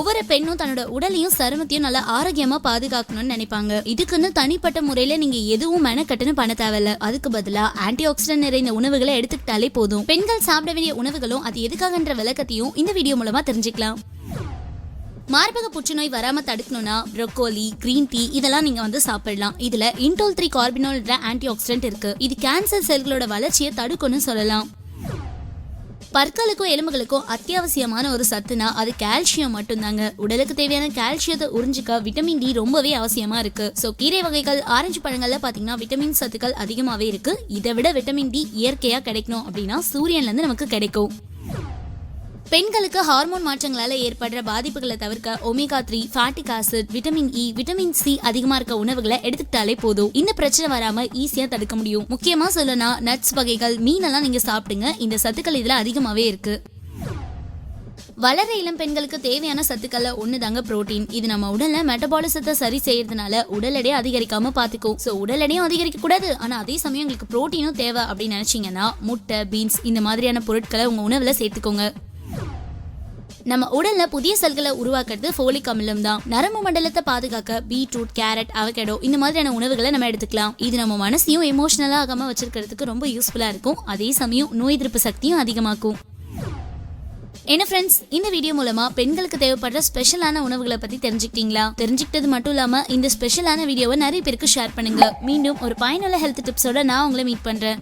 ஒவ்வொரு பெண்ணும் தன்னோட உடலையும் சருமத்தையும் நல்லா ஆரோக்கியமா பாதுகாக்கணும்னு நினைப்பாங்க. இதுக்குன்னு தனிப்பட்ட முறையில நீங்க எதுவும் மெனக்கட்டுன்னு பண்ண தேவையில்ல. அதுக்கு பதிலா ஆன்டி ஆக்சிடென்ட் நிறைந்த உணவுகளை எடுத்துக்கிட்டாலே போதும். பெண்கள் சாப்பிட வேண்டிய உணவுகளும் அது எதுக்காகன்ற விளக்கத்தையும் இந்த வீடியோ மூலமா தெரிஞ்சுக்கலாம். மார்பக புற்றுநோய் வராம தடுக்கணும்னா ப்ரோக்கோலி, கிரீன் டீ இதெல்லாம் நீங்க சாப்பிடலாம். இதுல இன்டோல் 3 கார்பினோல் ஆன்டி ஆக்சிடென்ட் இருக்கு. இது கேன்சர் செல்களோட வளர்ச்சியை தடுக்கும்னு சொல்லலாம். பற்களுக்கும் எலும்புகளுக்கும் அத்தியாவசியமான ஒரு சத்துனா அது கால்சியம் மட்டும்தாங்க. உடலுக்கு தேவையான கால்சியத்தை உறிஞ்சிக்க விட்டமின் டி ரொம்பவே அவசியமா இருக்கு. சோ கீரை வகைகள், ஆரஞ்சு பழங்கள்ல பாத்தீங்கன்னா விட்டமின் சத்துக்கள் அதிகமாவே இருக்கு. இதை விட விட்டமின் டி இயற்கையா கிடைக்கணும் அப்படின்னா சூரியன்ல இருந்து நமக்கு கிடைக்கும். பெண்களுக்கு ஹார்மோன் மாற்றங்களால ஏற்படுற பாதிப்புகளை தவிர்க்க omega 3, fatigue acid, vitamin E, vitamin C அதிகமா இருக்க உணவுகளை எடுத்துக்கிட்டாலே போதும். இந்த பிரச்சனை வராம ஈஸியா தடுக்க முடியும். முக்கியமா சொல்லனா நட்ஸ் வகைகள், மீனெல்லாம் நீங்க சாப்பிடுங்க. இந்த சத்துக்கள் இதுல அதிகமாவே இருக்கு. வளர இளம் பெண்களுக்கு தேவையான சத்துக்கள்ல ஒண்ணுதாங்க புரோட்டீன். இது நம்ம உடல்ல மெட்டபாலிசத்தை சரி செய்யறதுனால உடல் எடையை அதிகரிக்காம பாத்துக்கும். சோ உடல் எடையும் அதிகரிக்க கூடாது, ஆனா அதே சமயம் உங்களுக்கு புரோட்டீனும் தேவை அப்படின்னு நினைச்சீங்கன்னா முட்டை, பீன்ஸ் இந்த மாதிரியான பொருட்களை உங்க உணவுல சேர்த்துக்கோங்க. நம்ம உடல்ல புதிய செல்களை உருவாக்குறது ஃபோலிக் அமிலம் தான். நரம்பு மண்டலத்தை பாதுகாக்க பீட்ரூட், கேரட், அவகேடோ இந்த மாதிரியான உணவுகளை நம்ம எடுத்துக்கலாம். இது நம்ம மனசையும் எமோஷனலா ஆகாம வச்சிருக்கிறதுக்கு ரொம்ப யூஸ்ஃபுல்லா இருக்கும். அதே சமயம் நோய் எதிர்ப்பு சக்தியும் அதிகமாக்கும். என்ன ஃப்ரெண்ட்ஸ், இந்த வீடியோ மூலமா பெண்களுக்கு தேவைப்படுற ஸ்பெஷலான உணவுகளை பத்தி தெரிஞ்சுக்கிட்டீங்களா? தெரிஞ்சுக்கிட்டது மட்டும் இல்லாம இந்த ஸ்பெஷலான வீடியோவை நிறைய பேருக்கு ஷேர் பண்ணுங்க. மீண்டும் ஒரு பயனுள்ள ஹெல்த் டிப்ஸோட நான் உங்களை மீட் பண்றேன்.